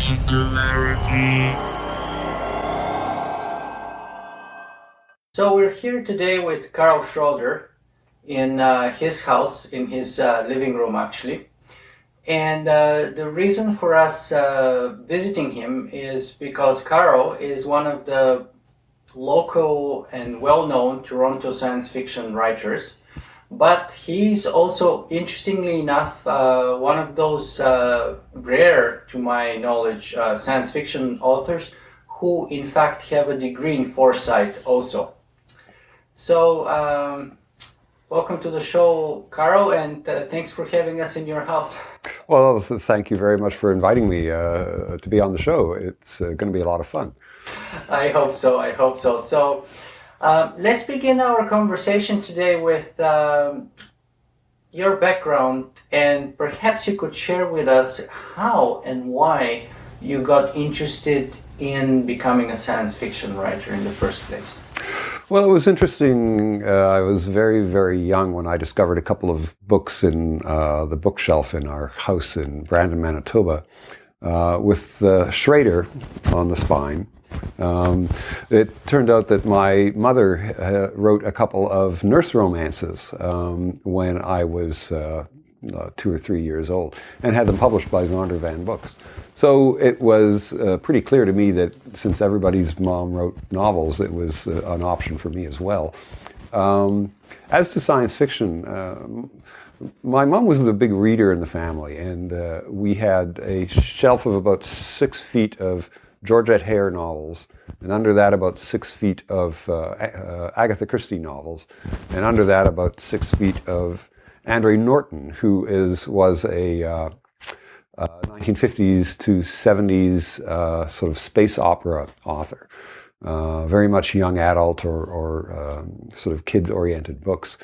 Singularity. So we're here today with Karl Schroeder in his house, in his living room actually. And the reason for us visiting him is because Karl is one of the local and well-known Toronto science fiction writers. But he's also, interestingly enough, one of those rare, to my knowledge, science fiction authors who, in fact, have a degree in foresight also. So, welcome to the show, Karl, and thanks for having us in your house. Well, thank you very much for inviting me to be on the show. It's going to be a lot of fun. I hope so. I hope so. So, let's begin our conversation today with your background, and perhaps you could share with us how and why you got interested in becoming a science fiction writer in the first place. Well, it was interesting. I was very, very young when I discovered a couple of books in the bookshelf in our house in Brandon, Manitoba, with Schroeder on the spine. It turned out that my mother wrote a couple of nurse romances when I was 2 or 3 years old, and had them published by Zondervan Books. So it was pretty clear to me that since everybody's mom wrote novels, it was an option for me as well. As to science fiction, my mom was the big reader in the family, and we had a shelf of about 6 feet of Georgette Hare novels, and under that about 6 feet of Agatha Christie novels, and under that about 6 feet of Andre Norton, who was a 1950s to 70s sort of space opera author. Very much young adult or sort of kids-oriented books.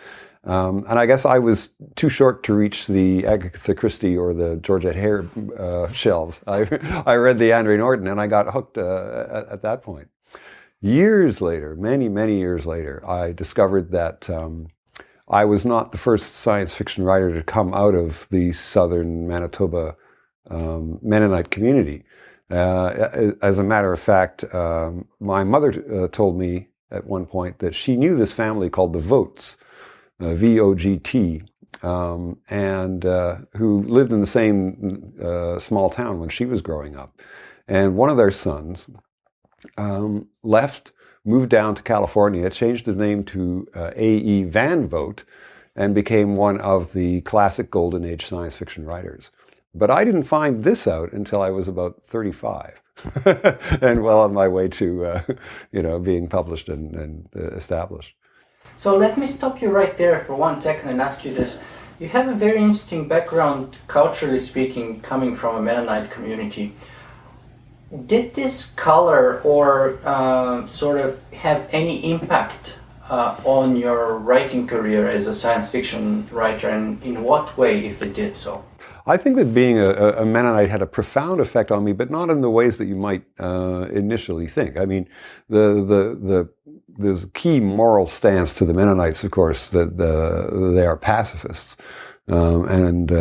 And I guess I was too short to reach the Agatha Christie or the Georgette Hare shelves. I read the Andre Norton and I got hooked at that point. Years later, many, many years later, I discovered that I was not the first science fiction writer to come out of the southern Manitoba Mennonite community. As a matter of fact, my mother told me at one point that she knew this family called the Vogt, V-O-G-T, and who lived in the same small town when she was growing up. And one of their sons left, moved down to California, changed his name to A.E. Van Vogt, and became one of the classic Golden Age science fiction writers. But I didn't find this out until I was about 35, and well on my way to being published and established. So let me stop you right there for 1 second and ask you this. You have a very interesting background, culturally speaking, coming from a Mennonite community. Did this color or sort of have any impact on your writing career as a science fiction writer, and in what way, if it did so? I think that being a Mennonite had a profound effect on me, but not in the ways that you might initially think. I mean, there's a key moral stance to the Mennonites, of course, that they are pacifists, and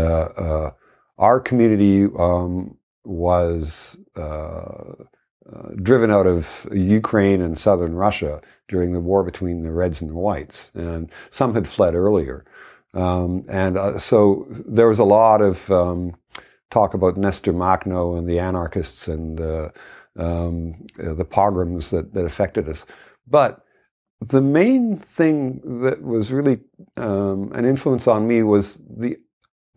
our community was driven out of Ukraine and southern Russia during the war between the Reds and the Whites, and some had fled earlier. So there was a lot of talk about Nestor Makhno and the anarchists and the pogroms that affected us. But the main thing that was really an influence on me was the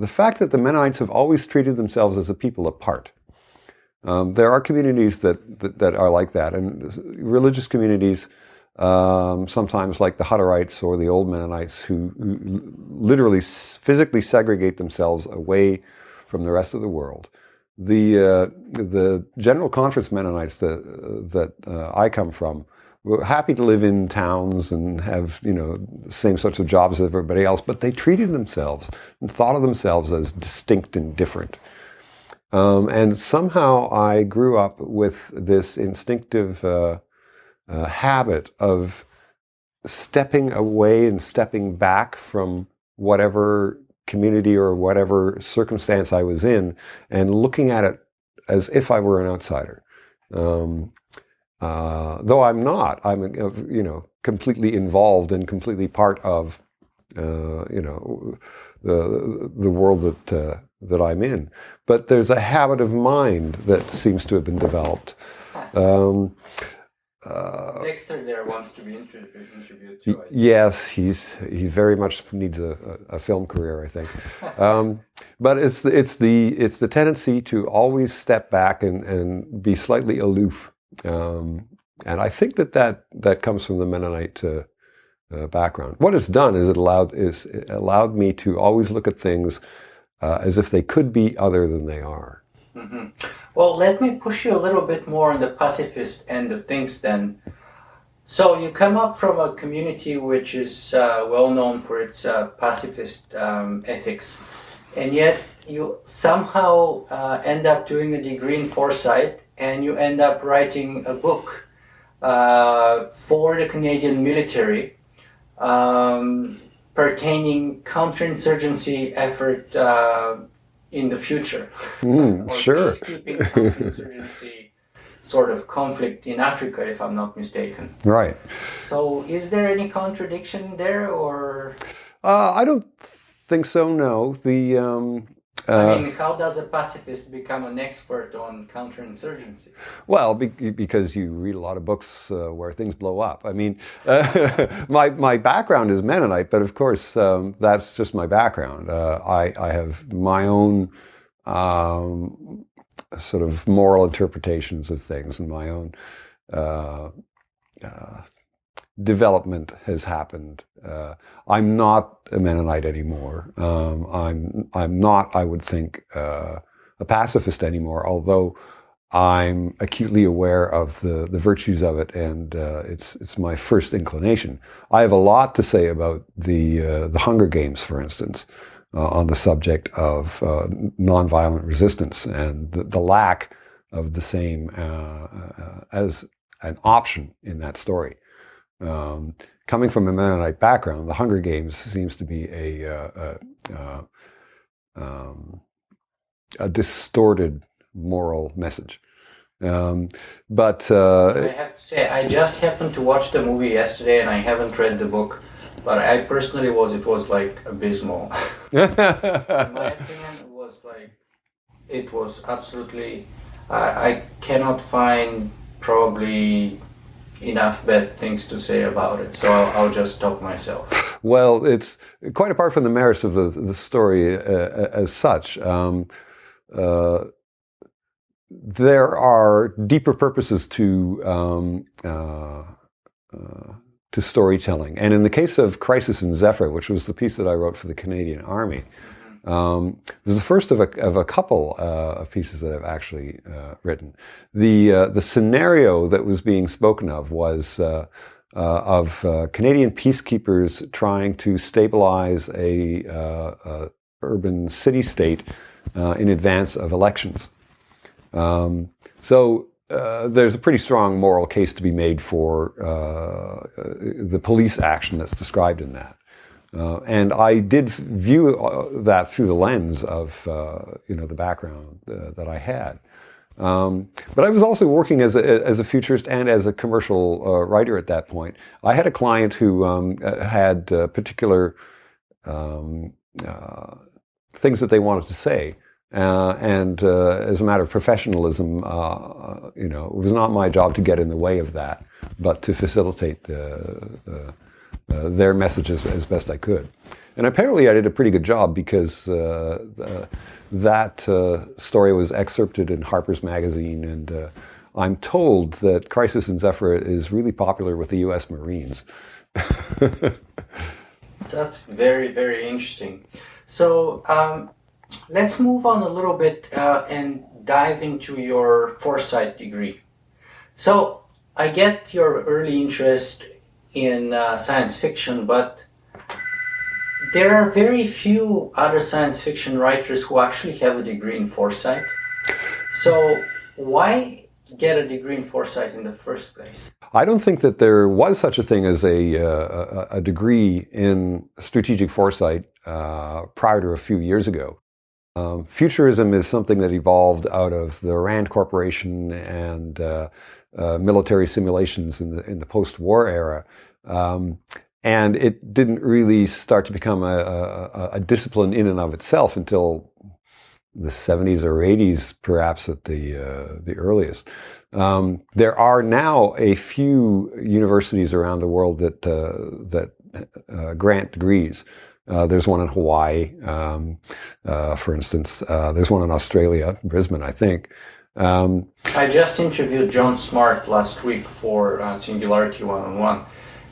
fact that the Mennonites have always treated themselves as a people apart. There are communities that are like that, and religious communities, sometimes like the Hutterites or the Old Mennonites, who literally physically segregate themselves away from the rest of the world. The General Conference Mennonites that I come from were happy to live in towns and have the same sorts of jobs as everybody else, but they treated themselves and thought of themselves as distinct and different. And somehow I grew up with this instinctive habit of stepping away and stepping back from whatever community or whatever circumstance I was in, and looking at it as if I were an outsider. Though I'm not. I'm, completely involved and completely part of, the world that I'm in. But there's a habit of mind that seems to have been developed. Dexter there wants to be interviewed too. Yes, he very much needs a film career, I think. But it's the tendency to always step back and be slightly aloof, and I think that comes from the Mennonite background. What it's done is it allowed me to always look at things as if they could be other than they are. Mm-hmm. Well, let me push you a little bit more on the pacifist end of things then. So you come up from a community which is well known for its pacifist ethics, and yet you somehow end up doing a degree in foresight, and you end up writing a book for the Canadian military pertaining counterinsurgency effort in the future. Or sure. Peacekeeping counterinsurgency sort of conflict in Africa, if I'm not mistaken. Right. So is there any contradiction there, or? I don't think so, no. How does a pacifist become an expert on counterinsurgency? Well, because you read a lot of books where things blow up. I mean, my background is Mennonite, but of course that's just my background. I have my own sort of moral interpretations of things, and my own development has happened. I'm not a Mennonite anymore. I'm not, I would think, a pacifist anymore, although I'm acutely aware of the virtues of it, and it's my first inclination. I have a lot to say about the Hunger Games, for instance, on the subject of nonviolent resistance and the lack of the same as an option in that story. Coming from a Mennonite background, the Hunger Games seems to be a distorted moral message. But I have to say, I just happened to watch the movie yesterday, and I haven't read the book. But I personally it was like abysmal. In my opinion, it was absolutely, I cannot find probably enough bad things to say about it, so I'll just stop myself. Well, it's quite apart from the merits of the story as such. There are deeper purposes to storytelling. And in the case of Crisis in Zephyr, which was the piece that I wrote for the Canadian Army, it was the first of a couple of pieces that I've actually written. The scenario that was being spoken of was of Canadian peacekeepers trying to stabilize a urban city-state in advance of elections. There's a pretty strong moral case to be made for the police action that's described in that. And I did view that through the lens of the background that I had. But I was also working as a futurist and as a commercial writer at that point. I had a client who had particular things that they wanted to say. And as a matter of professionalism, it was not my job to get in the way of that, but to facilitate their messages as best I could. And apparently I did a pretty good job, because that story was excerpted in Harper's Magazine, and I'm told that Crisis in Zephyr is really popular with the U.S. Marines. That's very, very interesting. So let's move on a little bit and dive into your foresight degree. So I get your early interest in science fiction, but there are very few other science fiction writers who actually have a degree in foresight. So why get a degree in foresight in the first place? I don't think that there was such a thing as a degree in strategic foresight prior to a few years ago. Futurism is something that evolved out of the Rand Corporation and military simulations in the post-war era. And it didn't really start to become a discipline in and of itself until the 70s or 80s, perhaps at the earliest. There are now a few universities around the world that grant degrees. There's one in Hawaii, for instance. There's one in Australia, Brisbane, I think. I just interviewed John Smart last week for Singularity One-on-One,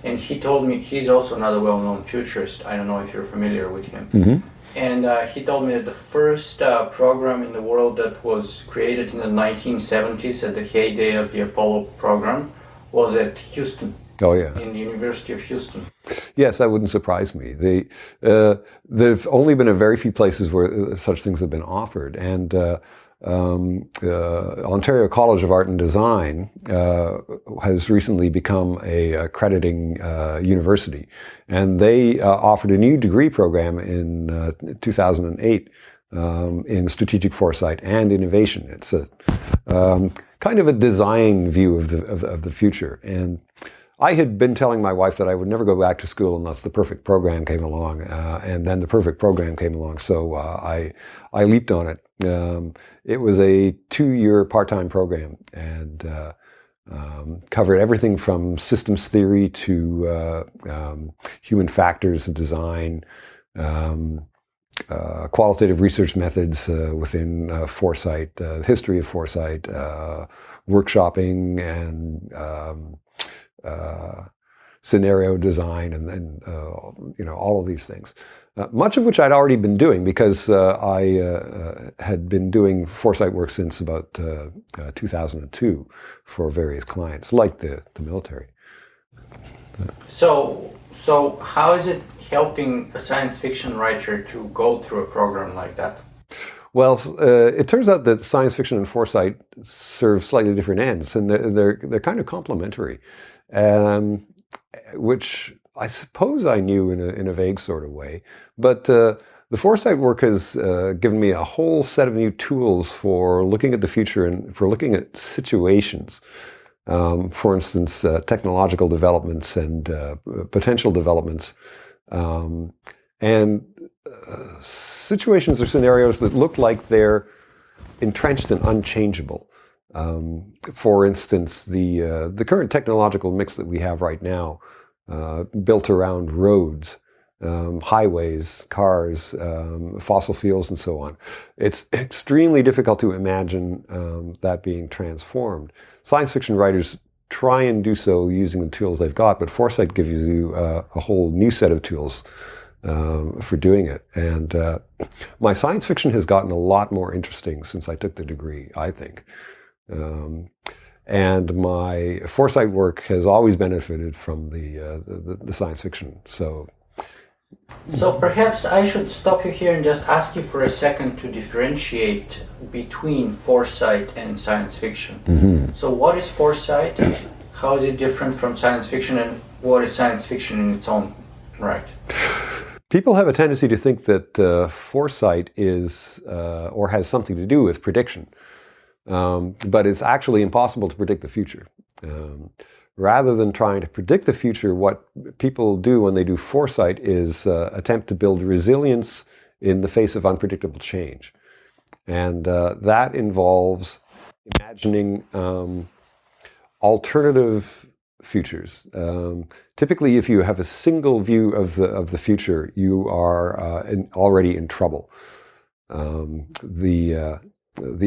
and he told me he's also another well-known futurist. I don't know if you're familiar with him. Mm-hmm. And he told me that the first program in the world that was created in the 1970s at the heyday of the Apollo program was at Houston. Oh, yeah. In the University of Houston. Yes, that wouldn't surprise me. There've only been a very few places where such things have been offered. And Ontario College of Art and Design has recently become a accrediting university. And they offered a new degree program in 2008 in strategic foresight and innovation. It's a kind of a design view of the future. And I had been telling my wife that I would never go back to school unless the perfect program came along, and then the perfect program came along, so I leaped on it. It was a 2-year part-time program and covered everything from systems theory to human factors design, qualitative research methods within foresight, history of foresight, workshopping, and scenario design, and all of these things. Much of which I'd already been doing because I had been doing foresight work since about 2002 for various clients, like the military. So how is it helping a science fiction writer to go through a program like that? Well, it turns out that science fiction and foresight serve slightly different ends, and they're kind of complementary. Which I suppose I knew in a vague sort of way. But the foresight work has given me a whole set of new tools for looking at the future and for looking at situations. For instance, technological developments and potential developments. And situations or scenarios that look like they're entrenched and unchangeable. For instance, the current technological mix that we have right now, built around roads, highways, cars, fossil fuels, and so on. It's extremely difficult to imagine that being transformed. Science fiction writers try and do so using the tools they've got, but foresight gives you a whole new set of tools for doing it. And my science fiction has gotten a lot more interesting since I took the degree, I think. And my foresight work has always benefited from the science fiction. So perhaps I should stop you here and just ask you for a second to differentiate between foresight and science fiction. Mm-hmm. So what is foresight? How is it different from science fiction? And what is science fiction in its own right? People have a tendency to think that foresight is or has something to do with prediction. But it's actually impossible to predict the future. Rather than trying to predict the future, what people do when they do foresight is attempt to build resilience in the face of unpredictable change. And that involves imagining alternative futures. Typically, if you have a single view of the future, you are already in trouble. The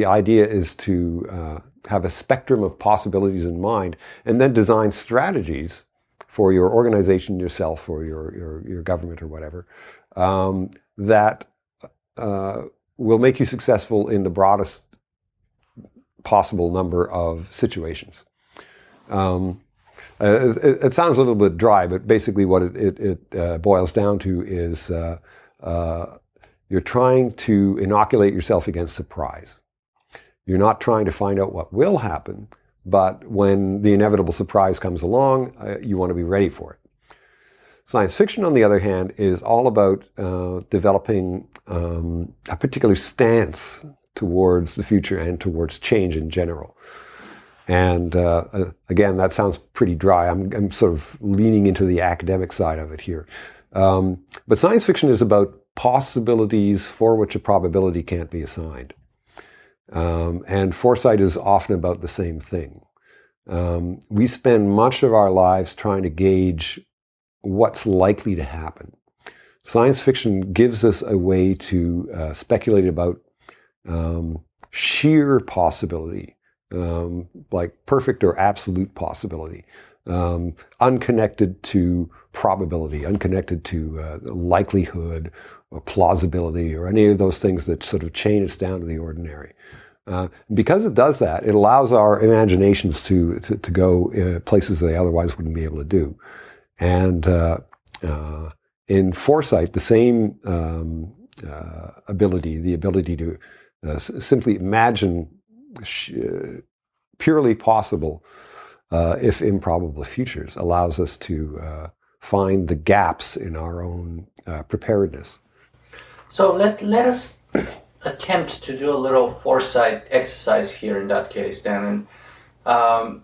idea is to have a spectrum of possibilities in mind and then design strategies for your organization, yourself, or your government or whatever, that will make you successful in the broadest possible number of situations. It sounds a little bit dry, but basically what it boils down to is you're trying to inoculate yourself against surprise. You're not trying to find out what will happen, but when the inevitable surprise comes along, you want to be ready for it. Science fiction, on the other hand, is all about developing a particular stance towards the future and towards change in general. And again, that sounds pretty dry. I'm sort of leaning into the academic side of it here. But science fiction is about possibilities for which a probability can't be assigned. And foresight is often about the same thing. We spend much of our lives trying to gauge what's likely to happen. Science fiction gives us a way to speculate about sheer possibility, like perfect or absolute possibility, unconnected to probability, unconnected to likelihood or plausibility or any of those things that sort of chain us down to the ordinary. Because it does that, it allows our imaginations to go places they otherwise wouldn't be able to do. And in foresight, the same ability, the ability to simply imagine purely possible, if improbable futures, allows us to find the gaps in our own preparedness. So let us attempt to do a little foresight exercise here in that case then. And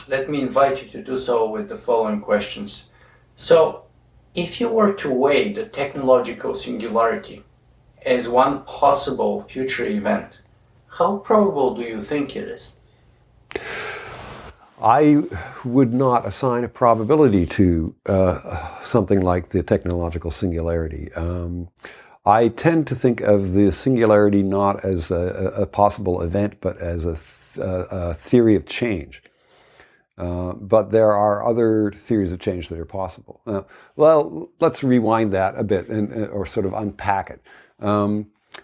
let me invite you to do so with the following questions. So if you were to weigh the technological singularity as one possible future event, how probable do you think it is? I would not assign a probability to something like the technological singularity. I tend to think of the singularity not as a possible event, but as a theory of change. But there are other theories of change that are possible. Well, let's rewind that a bit or sort of unpack it.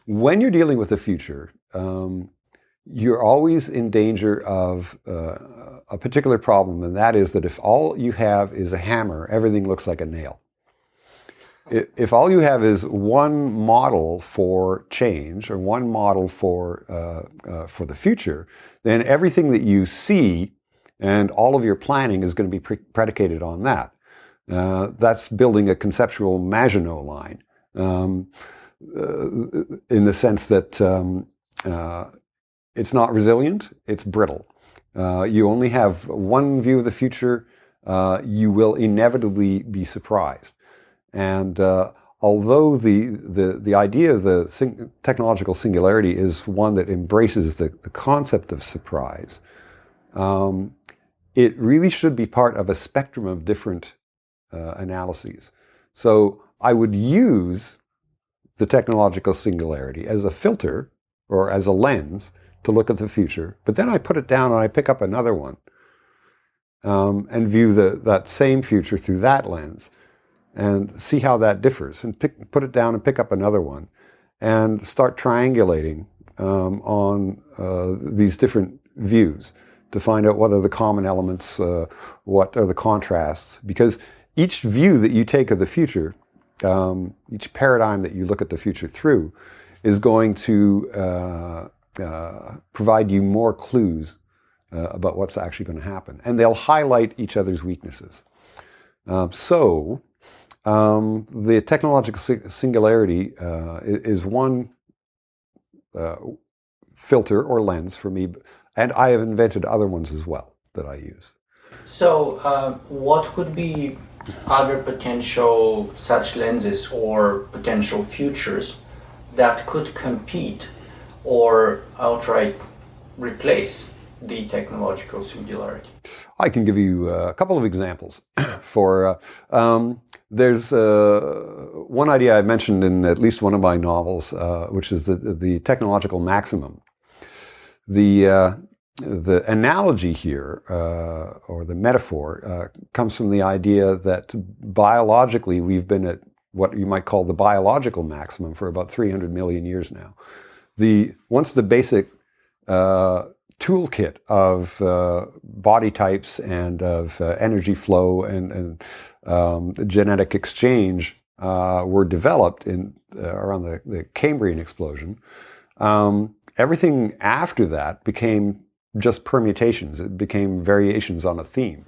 When you're dealing with the future, you're always in danger of a particular problem, and that is that if all you have is a hammer, everything looks like a nail. If all you have is one model for change or one model for the future, then everything that you see and all of your planning is going to be predicated on that. That's building a conceptual Maginot Line, in the sense that it's not resilient, it's brittle. You only have one view of the future, you will inevitably be surprised. And although the idea of the technological singularity is one that embraces the concept of surprise, it really should be part of a spectrum of different analyses. So I would use the technological singularity as a filter or as a lens to look at the future, but then I put it down and I pick up another one and view that same future through that lens and see how that differs, and put it down and pick up another one and start triangulating on these different views to find out what are the common elements, what are the contrasts, because each view that you take of the future, each paradigm that you look at the future through, is going to provide you more clues about what's actually going to happen. And they'll highlight each other's weaknesses. So the technological singularity is one filter or lens for me, and I have invented other ones as well that I use. So what could be other potential such lenses or potential futures that could compete or outright replace the technological singularity? I can give you a couple of examples. There's one idea I mentioned in at least one of my novels, which is the technological maximum. The analogy here, or the metaphor, comes from the idea that biologically we've been at what you might call the biological maximum for about 300 million years now. Once the basic toolkit of body types and of energy flow and genetic exchange were developed around the Cambrian explosion, everything after that became just permutations. It became variations on a theme.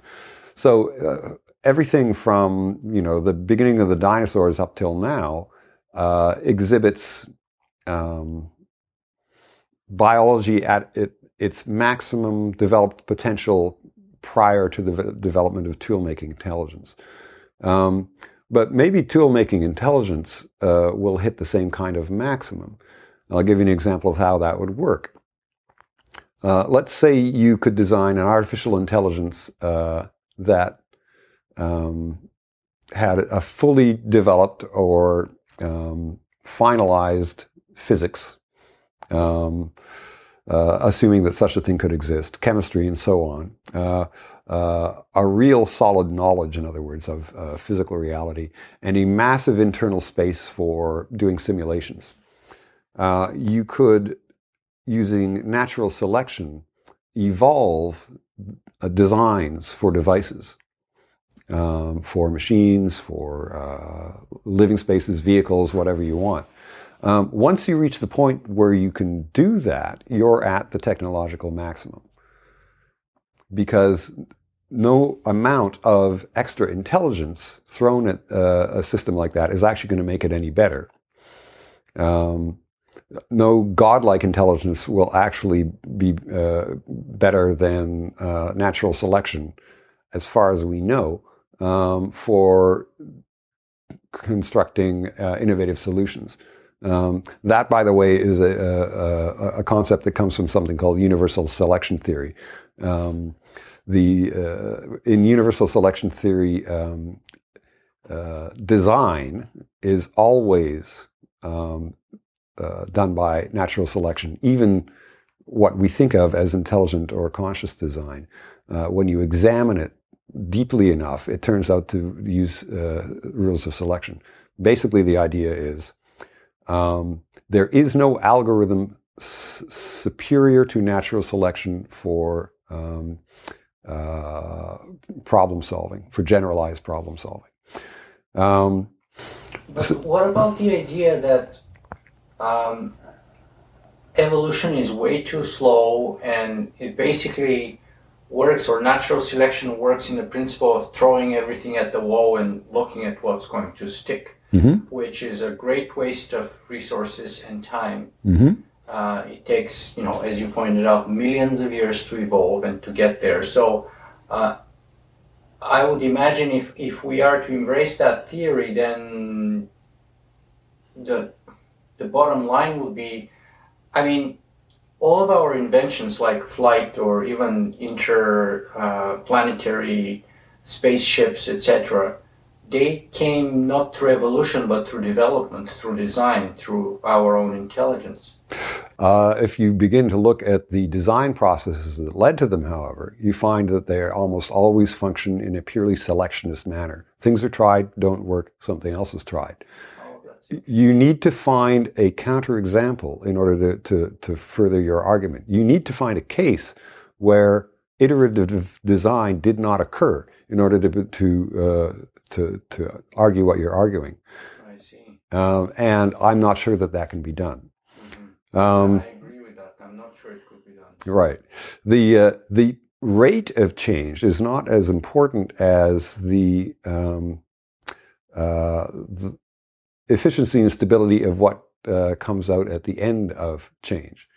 So everything from the beginning of the dinosaurs up till now exhibits biology at its maximum developed potential prior to the development of tool-making intelligence. But maybe tool-making intelligence will hit the same kind of maximum. I'll give you an example of how that would work. Let's say you could design an artificial intelligence that had a fully developed or finalized physics, assuming that such a thing could exist, chemistry and so on, a real solid knowledge, in other words, of physical reality, and a massive internal space for doing simulations. You could, using natural selection, evolve designs for devices, for machines, for living spaces, vehicles, whatever you want. Once you reach the point where you can do that, you're at the technological maximum. Because no amount of extra intelligence thrown at a system like that is actually going to make it any better. No godlike intelligence will actually be better than natural selection, as far as we know, for constructing innovative solutions. That, by the way, is a concept that comes from something called universal selection theory. In universal selection theory, design is always done by natural selection, even what we think of as intelligent or conscious design. When you examine it deeply enough, it turns out to use rules of selection. Basically, the idea is there is no algorithm superior to natural selection for problem solving, for generalized problem solving. But what about the idea that evolution is way too slow and it basically works, or natural selection works in the principle of throwing everything at the wall and looking at what's going to stick, which is a great waste of resources and time. It takes, as you pointed out, millions of years to evolve and to get there. So I would imagine if we are to embrace that theory, then the bottom line would be, all of our inventions like flight or even interplanetary spaceships, etc., they came not through evolution but through development, through design, through our own intelligence. If you begin to look at the design processes that led to them, however, you find that they almost always function in a purely selectionist manner. Things are tried, don't work, something else is tried. You need to find a counterexample in order to further your argument. You need to find a case where iterative design did not occur in order to argue what you're arguing. I see. And I'm not sure that can be done. I agree with that. I'm not sure it could be done. Right. The rate of change is not as important as the efficiency and stability of what comes out at the end of change.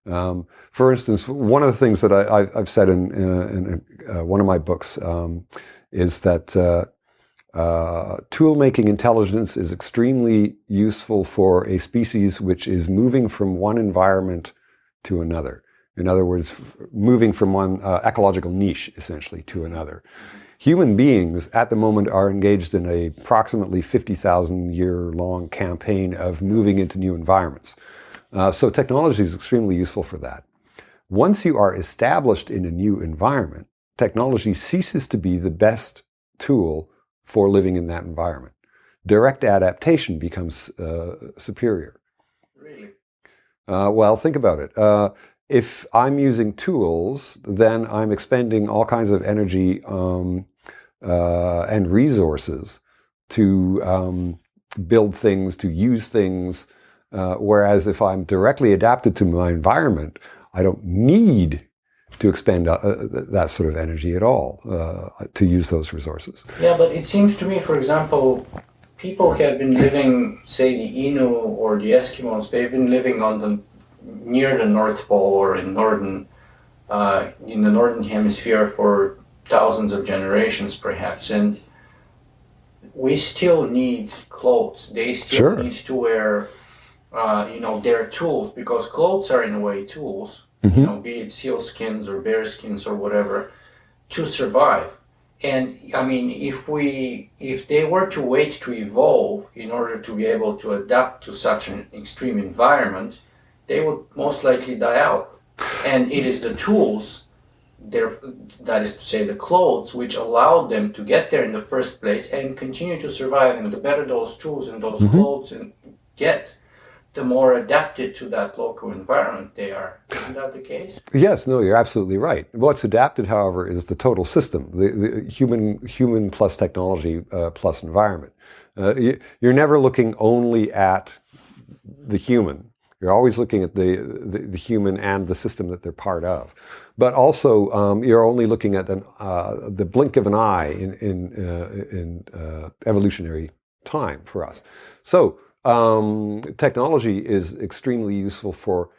For instance, one of the things that I've said in one of my books is that tool-making intelligence is extremely useful for a species which is moving from one environment to another. In other words, moving from one ecological niche, essentially, to another. Human beings, at the moment, are engaged in a approximately 50,000-year-long campaign of moving into new environments. So technology is extremely useful for that. Once you are established in a new environment, technology ceases to be the best tool for living in that environment. Direct adaptation becomes superior. Really? Well, think about it. If I'm using tools, then I'm expending all kinds of energy and resources to build things, to use things, whereas if I'm directly adapted to my environment, I don't need to expend that sort of energy at all, to use those resources. Yeah, but it seems to me, for example, people have been living, say, the Innu or the Eskimos, they've been living near the North Pole or in the northern hemisphere for thousands of generations, perhaps, and we still need clothes. They still Sure. need to wear, their tools, because clothes are in a way tools. Be it seal skins or bear skins or whatever, to survive. And I mean, if they were to wait to evolve in order to be able to adapt to such an extreme environment, they would most likely die out. And it is the tools, that is to say the clothes, which allowed them to get there in the first place and continue to survive. And the better those tools and those clothes get, the more adapted to that local environment they are. Isn't that the case? Yes, no, you're absolutely right. What's adapted, however, is the total system, the human plus technology plus environment. You're never looking only at the human. You're always looking at the human and the system that they're part of. But also, you're only looking at the blink of an eye in evolutionary time for us. So, technology is extremely useful for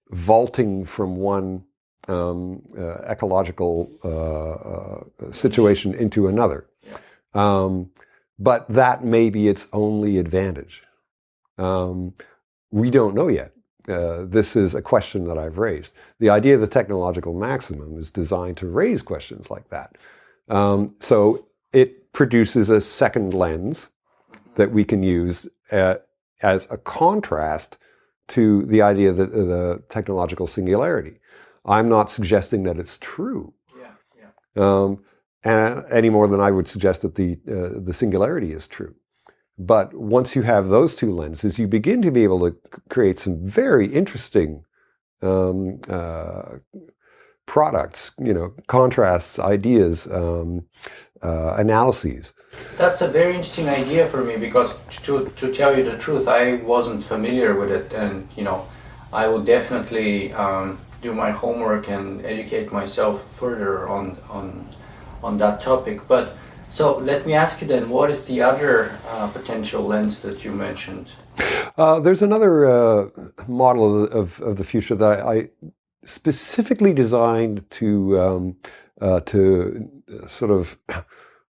vaulting from one ecological situation into another. But that may be its only advantage. We don't know yet. This is a question that I've raised. The idea of the technological maximum is designed to raise questions like that. So it produces a second lens that we can use as a contrast to the idea of the technological singularity. I'm not suggesting that it's true, any more than I would suggest that the singularity is true. But once you have those two lenses, you begin to be able to create some very interesting products, contrasts, ideas, analyses. That's a very interesting idea for me, because to tell you the truth, I wasn't familiar with it, and I will definitely do my homework and educate myself further on that topic. But so let me ask you then, what is the other potential lens that you mentioned? There's another model of the future that I specifically designed to sort of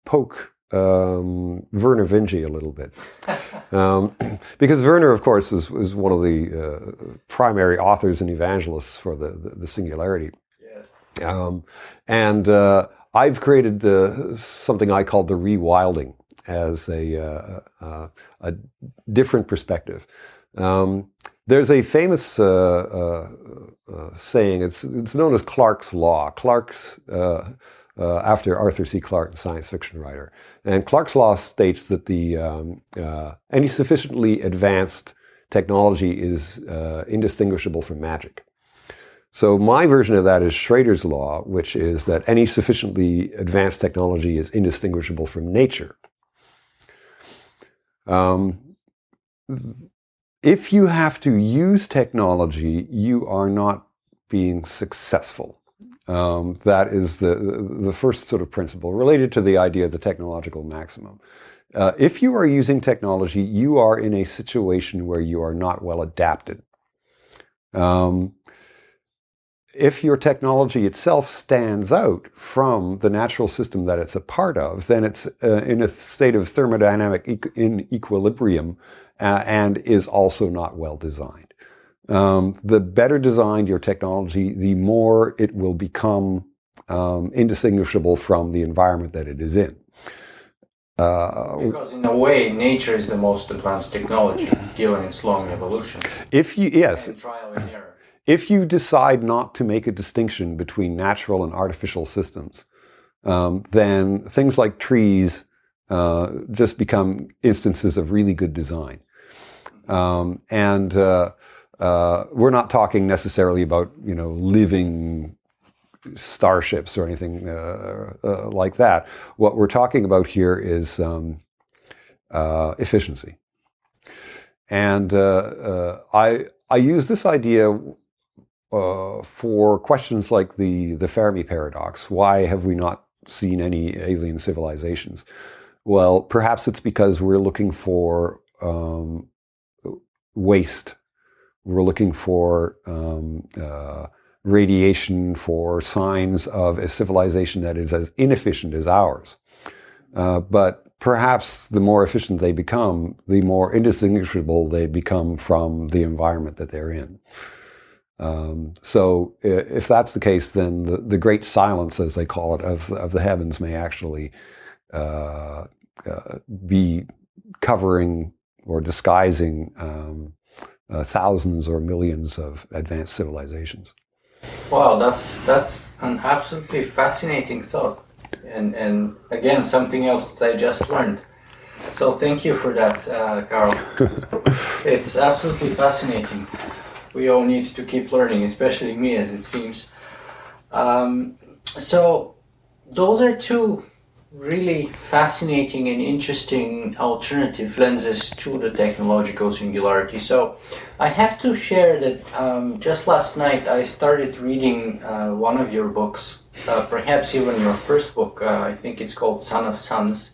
poke Werner Vinge a little bit. Because Werner, of course, is one of the primary authors and evangelists for the singularity. Yes. And I've created something I call the rewilding as a different perspective. There's a famous saying. It's known as Clarke's Law. Clarke's after Arthur C. Clarke, the science fiction writer. And Clarke's Law states that any sufficiently advanced technology is indistinguishable from magic. So my version of that is Schroeder's law, which is that any sufficiently advanced technology is indistinguishable from nature. If you have to use technology, you are not being successful. That is the first sort of principle related to the idea of the technological maximum. If you are using technology, you are in a situation where you are not well adapted. If your technology itself stands out from the natural system that it's a part of, then it's in a state of thermodynamic equilibrium and is also not well designed. The better designed your technology, the more it will become indistinguishable from the environment that it is in. Because in a way, nature is the most advanced technology, given its long evolution. Yes. And trial and error. If you decide not to make a distinction between natural and artificial systems, then things like trees just become instances of really good design. And we're not talking necessarily about, living starships or anything like that. What we're talking about here is efficiency. And I use this idea for questions like the Fermi paradox. Why have we not seen any alien civilizations? Well, perhaps it's because we're looking for waste. We're looking for radiation, for signs of a civilization that is as inefficient as ours. But perhaps the more efficient they become, the more indistinguishable they become from the environment that they're in. So if that's the case, then the great silence, as they call it, of the heavens may actually be covering or disguising thousands or millions of advanced civilizations. Wow, that's an absolutely fascinating thought, and again, something else that I just learned. So thank you for that, Karl. It's absolutely fascinating. We all need to keep learning, especially me, as it seems. So those are two really fascinating and interesting alternative lenses to the technological singularity. So I have to share that just last night I started reading one of your books, perhaps even your first book. I think it's called Son of Sons.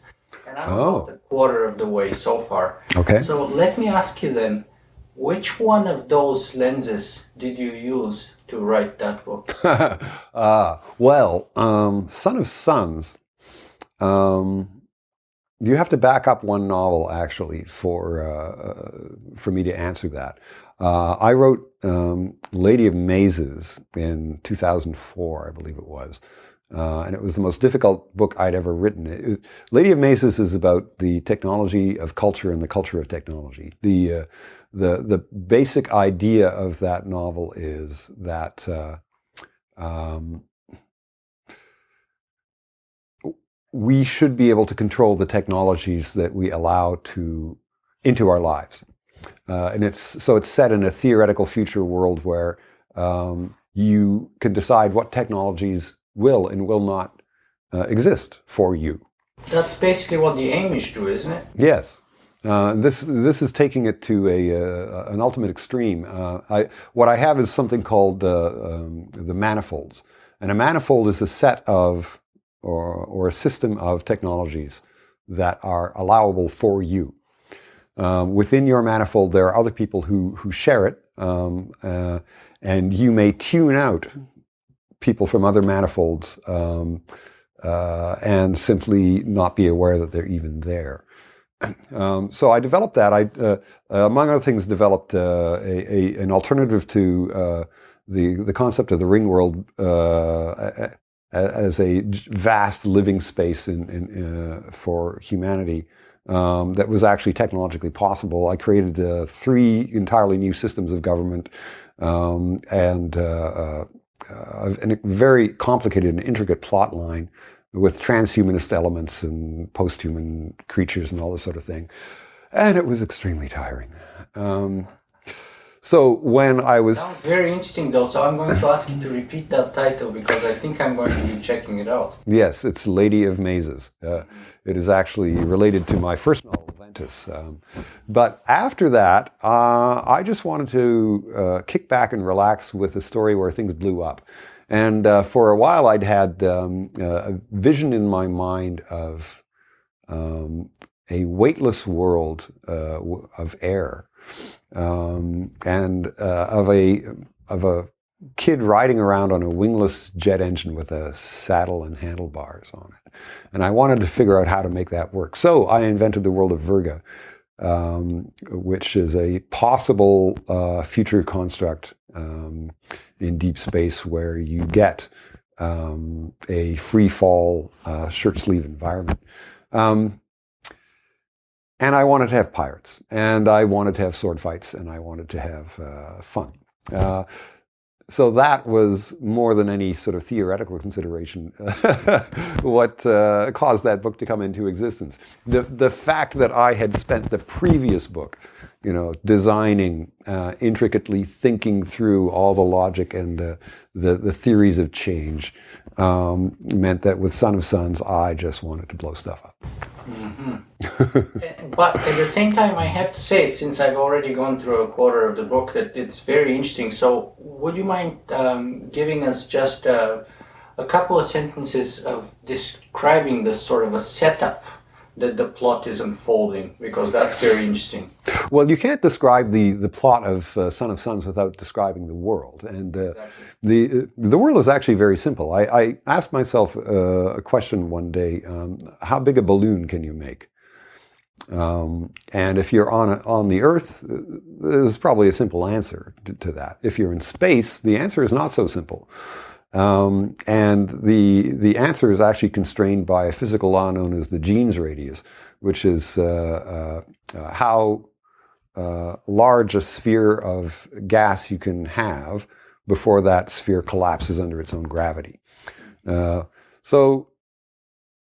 And I'm about a quarter of the way so far. Okay. So let me ask you then, which one of those lenses did you use to write that book? Well, Son of Sons, you have to back up one novel actually for me to answer that. I wrote Lady of Mazes in 2004, I believe it was. And it was the most difficult book I'd ever written. Lady of Mazes is about the technology of culture and the culture of technology. The basic idea of that novel is that we should be able to control the technologies that we allow into our lives. And it's set in a theoretical future world where you can decide what technologies will and will not exist for you. That's basically what the aim is to do, isn't it? Yes. This is taking it to an ultimate extreme. What I have is something called the manifolds. And a manifold is a set of, or a system of technologies that are allowable for you. Within your manifold, there are other people who share it, and you may tune out people from other manifolds and simply not be aware that they're even there. So I developed that. I, among other things, developed an alternative to the concept of the ring world as a vast living space for humanity that was actually technologically possible. I created 3 entirely new systems of government and a very complicated and intricate plot line with transhumanist elements and post-human creatures and all this sort of thing. And it was extremely tiring. So when I was... Sounds very interesting though, so I'm going to ask you to repeat that title because I think I'm going to be checking it out. Yes, it's Lady of Mazes. It is actually related to my first novel, Ventus. But after that, I just wanted to kick back and relax with a story where things blew up. And for a while I'd had a vision in my mind of a weightless world of air. And of a kid riding around on a wingless jet engine with a saddle and handlebars on it. And I wanted to figure out how to make that work. So I invented the world of Virga, which is a possible future construct in deep space where you get a free fall shirt sleeve environment. And I wanted to have pirates, and I wanted to have sword fights, and I wanted to have fun. So that was more than any sort of theoretical consideration what caused that book to come into existence. The fact that I had spent the previous book, designing, intricately thinking through all the logic and the theories of change, meant that with Son of Suns, I just wanted to blow stuff up. But at the same time, I have to say, since I've already gone through a quarter of the book, that it's very interesting. So would you mind giving us just a couple of sentences of describing the sort of a setup that the plot is unfolding, because that's very interesting. Well, you can't describe the plot of Son of Suns without describing the world, and exactly. The world is actually very simple. I asked myself a question one day: how big a balloon can you make? And if you're on the Earth, there's probably a simple answer to that. If you're in space, the answer is not so simple. And the answer is actually constrained by a physical law known as the Jeans radius, which is how large a sphere of gas you can have before that sphere collapses under its own gravity. So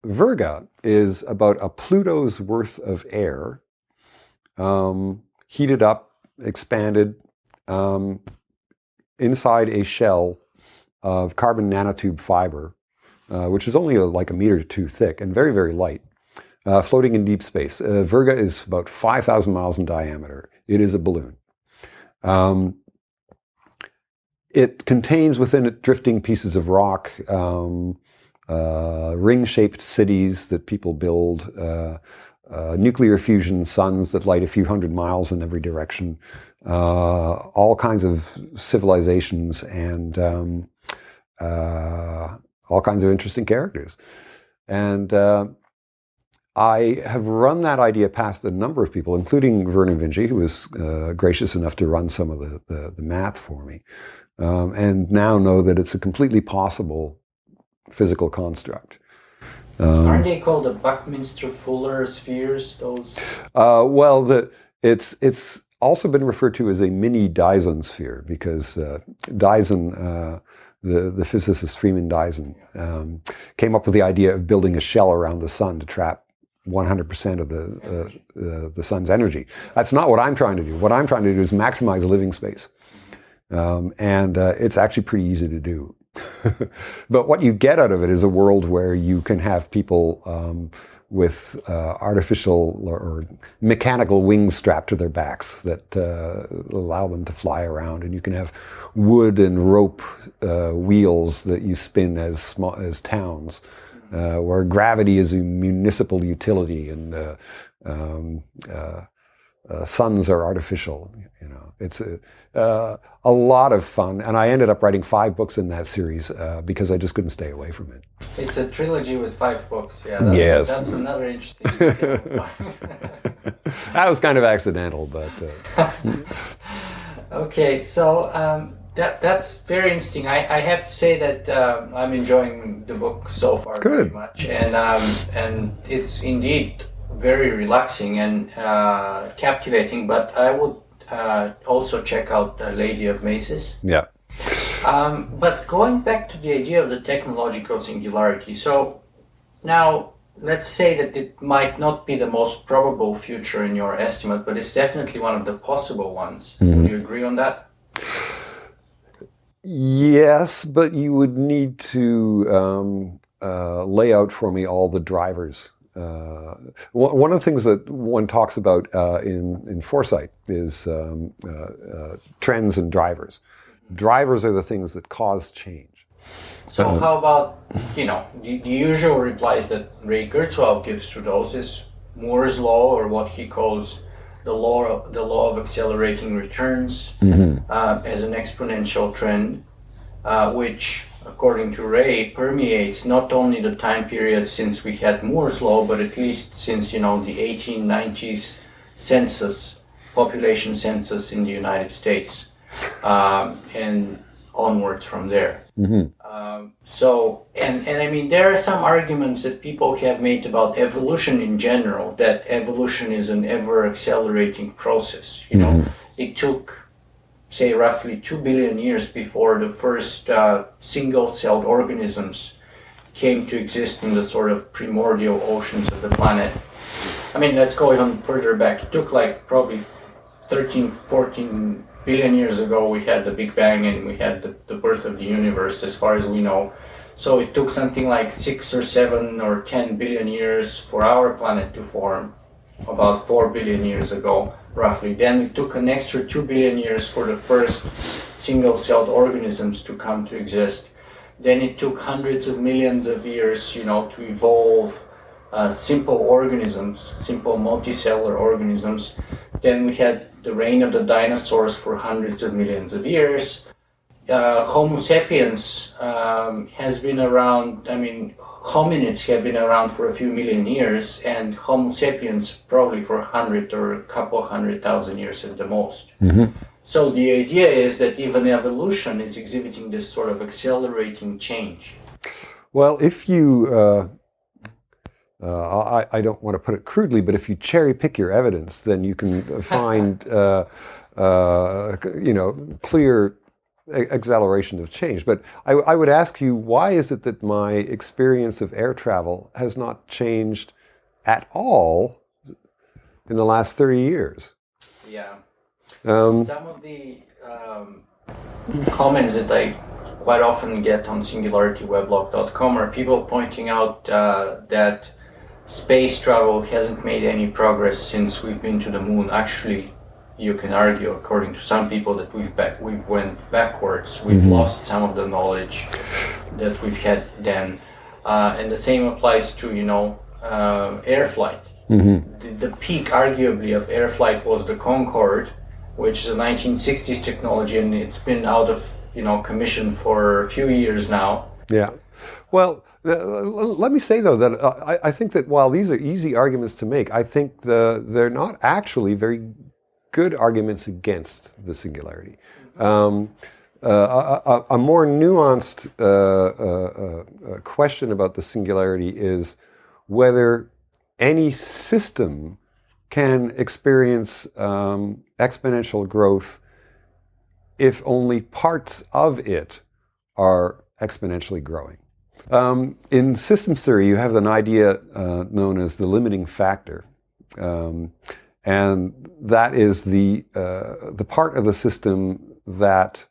Virga is about a Pluto's worth of air, heated up, expanded, inside a shell of carbon nanotube fiber, which is only like a meter or two thick and very, very light, floating in deep space. Virga is about 5,000 miles in diameter. It is a balloon. It contains within it drifting pieces of rock, ring-shaped cities that people build, nuclear fusion suns that light a few hundred miles in every direction, all kinds of civilizations, and all kinds of interesting characters. And I have run that idea past a number of people, including Vernon Vinci, who was gracious enough to run some of the math for me, and now know that it's a completely possible physical construct. Aren't they called the Buckminster-Fuller spheres? Those? Well, it's also been referred to as a mini Dyson sphere, because Dyson, the physicist Freeman Dyson, came up with the idea of building a shell around the sun to trap 100% of the sun's energy. That's not what I'm trying to do. What I'm trying to do is maximize living space, and it's actually pretty easy to do. But what you get out of it is a world where you can have people with artificial or mechanical wings strapped to their backs that allow them to fly around, and you can have wood and rope wheels that you spin as towns, where gravity is a municipal utility, and suns are artificial. You know, it's a lot of fun, and I ended up writing 5 books in that series because I just couldn't stay away from it. It's a trilogy with 5 books. Yeah, that's another interesting detail. That was kind of accidental, but okay. So that's very interesting. I have to say that I'm enjoying the book so far. Good. Very much, and it's indeed very relaxing and captivating. But I would also check out The Lady of Maces. Yeah. But going back to the idea of the technological singularity, so now let's say that it might not be the most probable future in your estimate, but it's definitely one of the possible ones. Mm-hmm. Would you agree on that? Yes, but you would need to lay out for me all the drivers. One of the things that one talks about in foresight is trends and drivers. Drivers are the things that cause change. So how about, the usual replies that Ray Kurzweil gives to those is Moore's law, or what he calls the law of accelerating returns, mm-hmm. As an exponential trend, which, according to Ray, permeates not only the time period since we had Moore's law, but at least since the 1890s population census in the United States, and onwards from there. Mm-hmm. And I mean, there are some arguments that people have made about evolution in general, that evolution is an ever accelerating process. Mm-hmm. It took, say, roughly 2 billion years before the first single-celled organisms came to exist in the sort of primordial oceans of the planet. I mean, let's go even further back. It took like probably 13, 14 billion years ago we had the Big Bang, and we had the birth of the universe, as far as we know. So it took something like 6 or 7 or 10 billion years for our planet to form, about 4 billion years ago, roughly. Then it took an extra 2 billion years for the first single-celled organisms to come to exist. Then it took hundreds of millions of years, to evolve simple organisms, simple multicellular organisms. Then we had the reign of the dinosaurs for hundreds of millions of years. Homo sapiens has been around, hominids have been around for a few million years, and Homo sapiens probably for 100 or a couple 100,000 years at the most. Mm-hmm. So the idea is that even evolution is exhibiting this sort of accelerating change. Well, if you, I don't want to put it crudely, but if you cherry pick your evidence, then you can find, clear acceleration of change. But I would ask you, why is it that my experience of air travel has not changed at all in the last 30 years? Yeah. Some of the comments that I quite often get on singularityweblog.com are people pointing out that space travel hasn't made any progress since we've been to the moon. Actually, you can argue, according to some people, that we've went backwards. We've lost some of the knowledge that we've had then, and the same applies to air flight. The peak, arguably, of air flight was the Concorde, which is a 1960s technology, and it's been out of commission for a few years now. Yeah. Well, let me say though that I think that while these are easy arguments to make, I think they're not actually very good arguments against the singularity. A more nuanced question about the singularity is whether any system can experience exponential growth if only parts of it are exponentially growing. In systems theory, you have an idea known as the limiting factor. And that is the part of the system that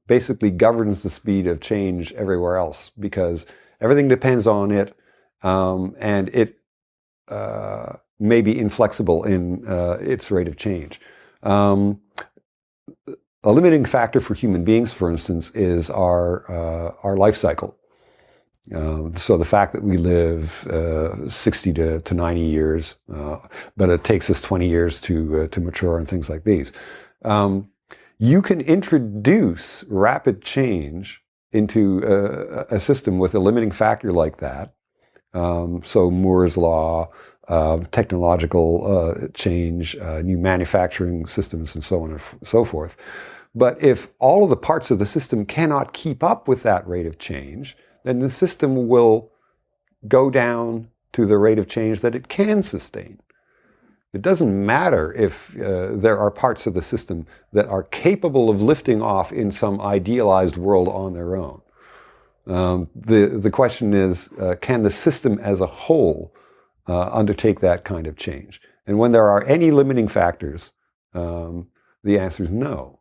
basically governs the speed of change everywhere else, because everything depends on it, and it may be inflexible in its rate of change. A limiting factor for human beings, for instance, is our life cycle. So the fact that we live 60 to 90 years, but it takes us 20 years to mature and things like these. You can introduce rapid change into a system with a limiting factor like that. So Moore's law, technological change, new manufacturing systems, and so on and so forth. But if all of the parts of the system cannot keep up with that rate of change, then the system will go down to the rate of change that it can sustain. It doesn't matter if there are parts of the system that are capable of lifting off in some idealized world on their own. The question is, can the system as a whole undertake that kind of change? And when there are any limiting factors, the answer is no.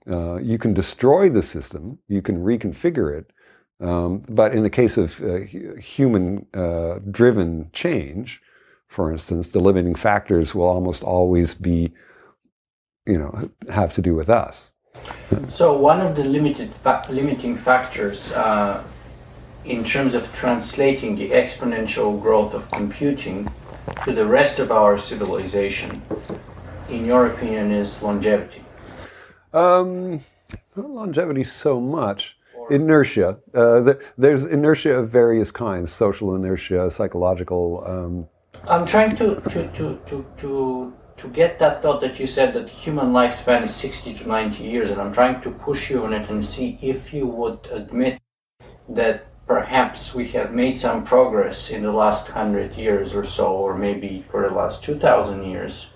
You can destroy the system, you can reconfigure it, but in the case of human-driven change, for instance, the limiting factors will almost always be, have to do with us. So one of the limiting factors in terms of translating the exponential growth of computing to the rest of our civilization, in your opinion, is longevity. Not longevity so much. Inertia. There's inertia of various kinds: social inertia, psychological. I'm trying to get that thought that you said that human lifespan is 60 to 90 years, and I'm trying to push you on it and see if you would admit that perhaps we have made some progress in the last 100 years or so, or maybe for the last 2,000 years.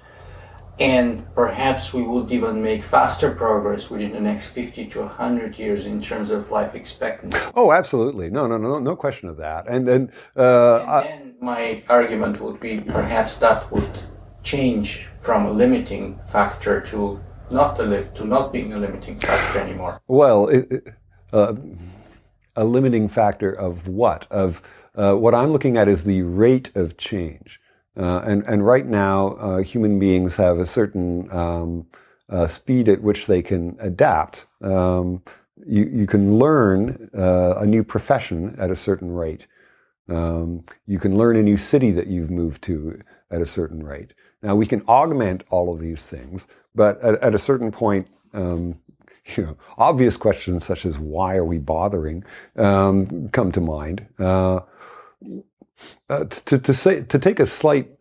And perhaps we would even make faster progress within the next 50 to 100 years in terms of life expectancy. Oh, absolutely. No question of that. And then my argument would be perhaps that would change from a limiting factor to not being a limiting factor anymore. Well, a limiting factor of what? Of what I'm looking at is the rate of change. And right now, human beings have a certain speed at which they can adapt. You can learn a new profession at a certain rate. You can learn a new city that you've moved to at a certain rate. Now, we can augment all of these things, but at a certain point, obvious questions such as why are we bothering come to mind. To take a slight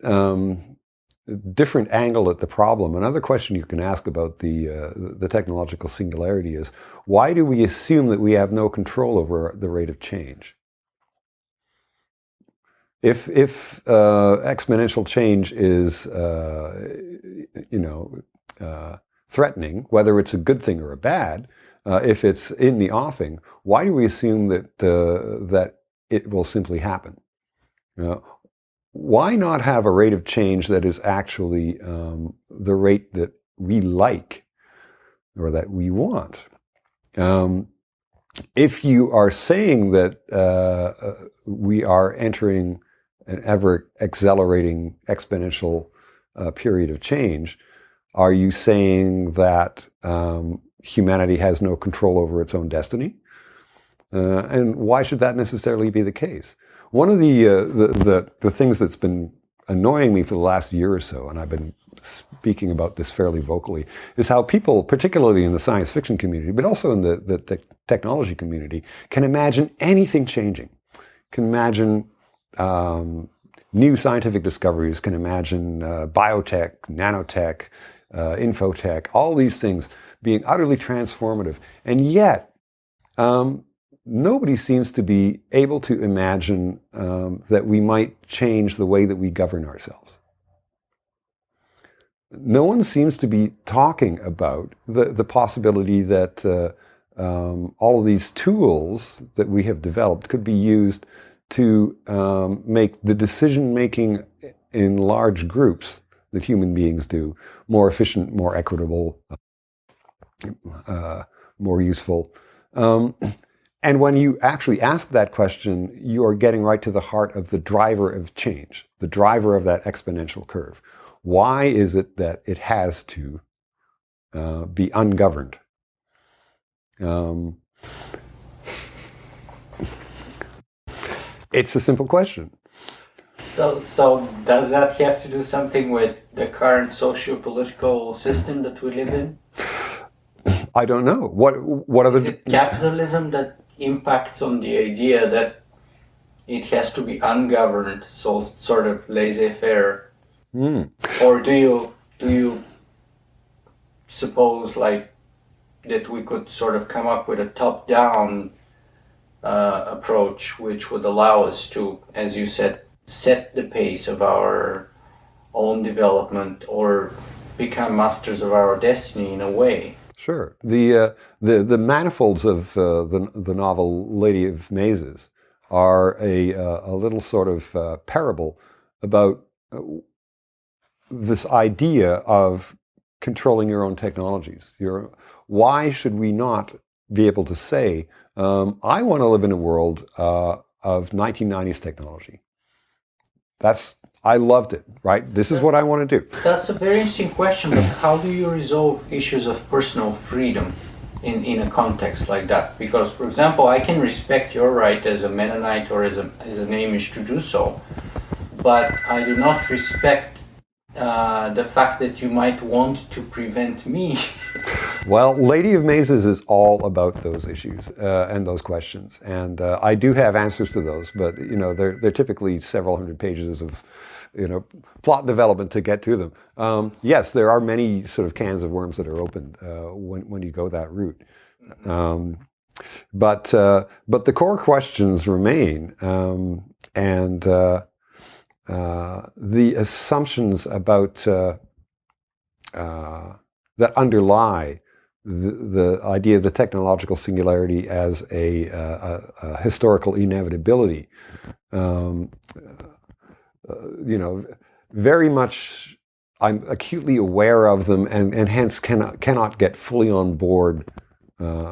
different angle at the problem, another question you can ask about the technological singularity is, why do we assume that we have no control over the rate of change? If exponential change is threatening, whether it's a good thing or a bad, if it's in the offing, why do we assume that that it will simply happen? Why not have a rate of change that is actually the rate that we like or that we want? If you are saying that we are entering an ever accelerating exponential period of change, are you saying that humanity has no control over its own destiny? And why should that necessarily be the case? One of the things that's been annoying me for the last year or so, and I've been speaking about this fairly vocally, is how people, particularly in the science fiction community, but also in the technology community, can imagine anything changing, can imagine new scientific discoveries, can imagine biotech, nanotech, infotech, all these things being utterly transformative. And yet, nobody seems to be able to imagine that we might change the way that we govern ourselves. No one seems to be talking about the possibility that all of these tools that we have developed could be used to make the decision-making in large groups that human beings do more efficient, more equitable, more useful. And when you actually ask that question, you are getting right to the heart of the driver of change, the driver of that exponential curve. Why is it that it has to be ungoverned? It's a simple question. So does that have to do something with the current socio-political system that we live in? I don't know. What are Is it capitalism that impacts on the idea that it has to be ungoverned, so sort of laissez-faire? Or do you suppose like that we could sort of come up with a top-down approach which would allow us to, as you said, set the pace of our own development or become masters of our destiny in a way? Sure. The manifolds of the novel Lady of Mazes are a little sort of parable about this idea of controlling your own technologies. Why should we not be able to say, I want to live in a world of 1990s technology? I loved it, right? This is what I want to do. That's a very interesting question, but how do you resolve issues of personal freedom in a context like that? Because, for example, I can respect your right as a Mennonite or as an Amish to do so, but I do not respect the fact that you might want to prevent me. Well, Lady of Mazes is all about those issues and those questions, and I do have answers to those, but they're typically several hundred pages of plot development to get to them. Yes, there are many sort of cans of worms that are opened when you go that route, but the core questions remain, and the assumptions about that underlie the idea of the technological singularity as a historical inevitability, very much I'm acutely aware of them, and hence cannot get fully on board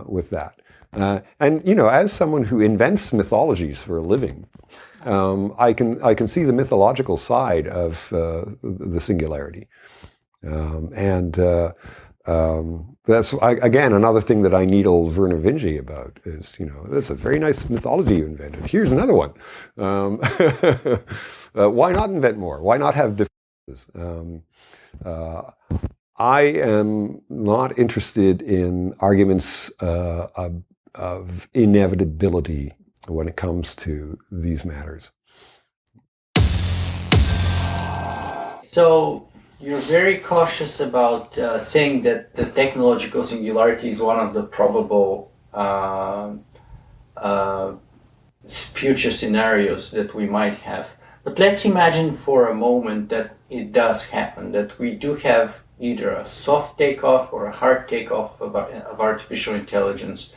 with that. And as someone who invents mythologies for a living, I can see the mythological side of the singularity, and that's again another thing that I needle Werner Vinge about is that's a very nice mythology you invented. Here's another one. Why not invent more? Why not have differences? I am not interested in arguments of inevitability when it comes to these matters. So you're very cautious about saying that the technological singularity is one of the probable future scenarios that we might have. But let's imagine for a moment that it does happen, that we do have either a soft takeoff or a hard takeoff of artificial intelligence.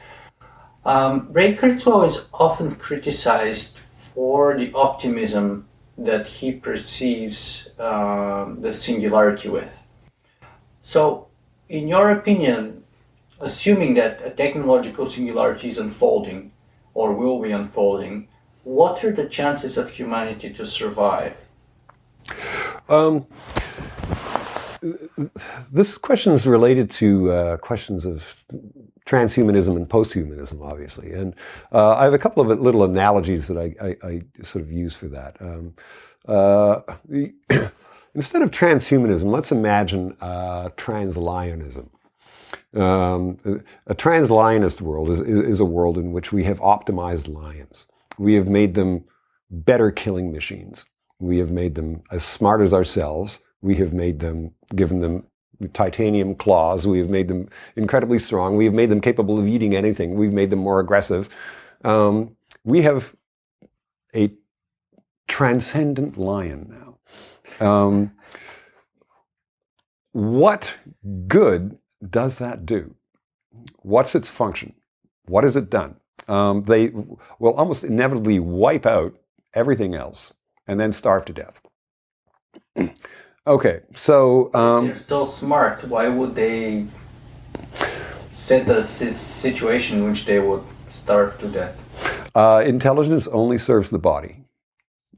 Ray Kurzweil is often criticized for the optimism that he perceives the singularity with. So, in your opinion, assuming that a technological singularity is unfolding or will be unfolding, what are the chances of humanity to survive? This question is related to questions of transhumanism and posthumanism, obviously. And I have a couple of little analogies that I sort of use for that. Instead of transhumanism, let's imagine translionism. A translionist world is a world in which we have optimized lions. We have made them better killing machines. We have made them as smart as ourselves. We have made them, given them titanium claws. We have made them incredibly strong. We have made them capable of eating anything. We've made them more aggressive. We have a transcendent lion now. What good does that do? What's its function? What has it done? They will almost inevitably wipe out everything else and then starve to death. Okay, so they're so smart. Why would they set the situation in which they would starve to death? Intelligence only serves the body.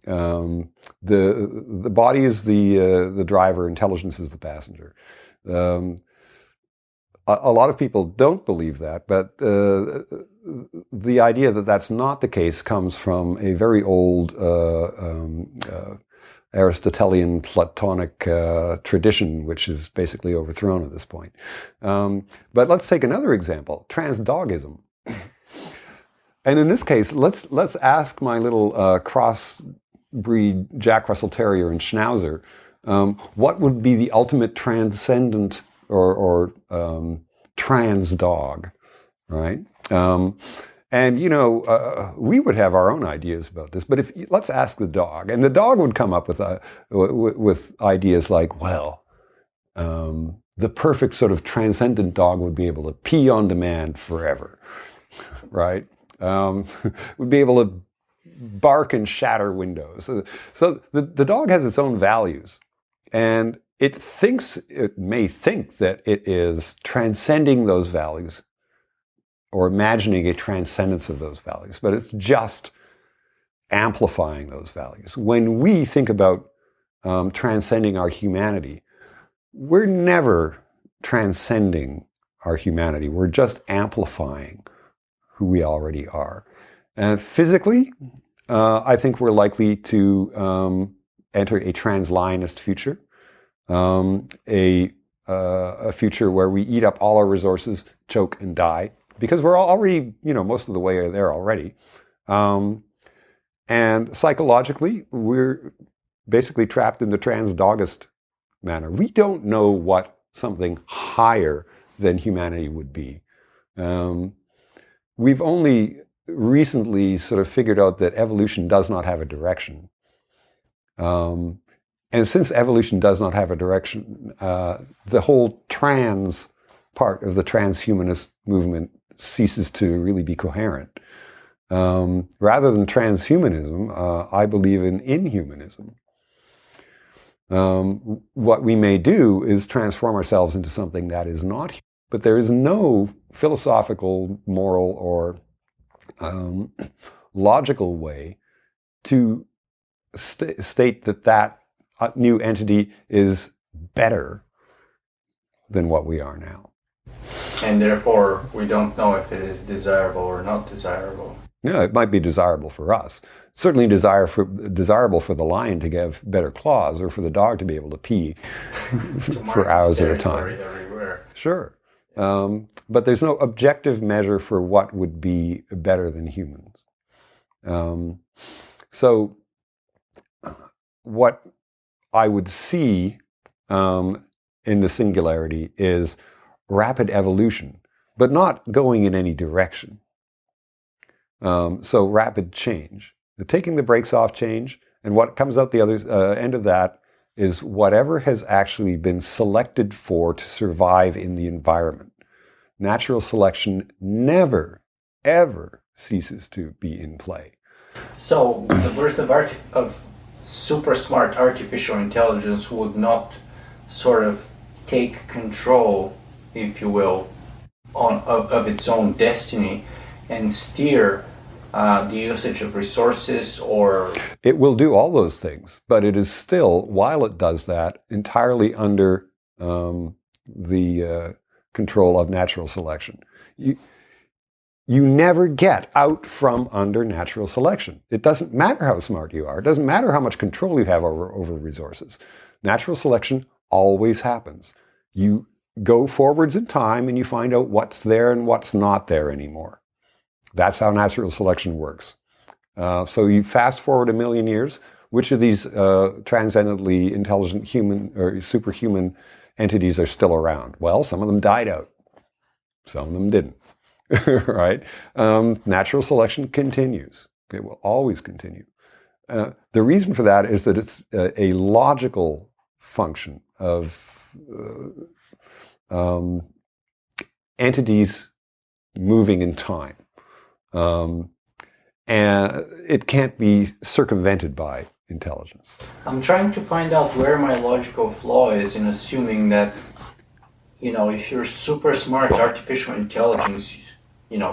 The body is the driver. Intelligence is the passenger. A lot of people don't believe that, but the idea that that's not the case comes from a very old Aristotelian Platonic tradition, which is basically overthrown at this point. But let's take another example, transdogism. And in this case, let's ask my little crossbreed Jack Russell Terrier and Schnauzer, what would be the ultimate transcendent or trans dog, right? And we would have our own ideas about this, but let's ask the dog, and the dog would come up with ideas like, well, the perfect sort of transcendent dog would be able to pee on demand forever, right? Would be able to bark and shatter windows. So the dog has its own values, and it may think that it is transcending those values or imagining a transcendence of those values, but it's just amplifying those values. When we think about transcending our humanity, we're never transcending our humanity. We're just amplifying who we already are. And physically, I think we're likely to enter a translionist future, a future where we eat up all our resources, choke, and die, because we're already, most of the way there already. And psychologically, we're basically trapped in the transdogist manner. We don't know what something higher than humanity would be. We've only recently sort of figured out that evolution does not have a direction. And since evolution does not have a direction, the whole trans part of the transhumanist movement ceases to really be coherent. Rather than transhumanism, I believe in inhumanism. What we may do is transform ourselves into something that is not human, but there is no philosophical, moral, or um, logical way to state that that new entity is better than what we are now. And therefore, we don't know if it is desirable or not desirable. Yeah, it might be desirable for us. Certainly desirable for the lion to have better claws, or for the dog to be able to pee for hours at a time. Everywhere. Sure. But there's no objective measure for what would be better than humans. So what I would see in the singularity is rapid evolution, but not going in any direction. So rapid change. Taking the brakes off change, and what comes out the other end of that is whatever has actually been selected for to survive in the environment. Natural selection never, ever ceases to be in play. So the birth of super smart artificial intelligence would not sort of take control, if you will, of its own destiny and steer the usage of resources, or... It will do all those things, but it is still, while it does that, entirely under the control of natural selection. You never get out from under natural selection. It doesn't matter how smart you are. It doesn't matter how much control you have over resources. Natural selection always happens. You go forwards in time and you find out what's there and what's not there anymore. That's how natural selection works. So you fast forward 1 million years, which of these transcendently intelligent human or superhuman entities are still around? Well, some of them died out. Some of them didn't. Right? Natural selection continues. It will always continue. The reason for that is that it's a logical function of entities moving in time. And it can't be circumvented by intelligence. I'm trying to find out where my logical flaw is in assuming that, if you're super smart artificial intelligence,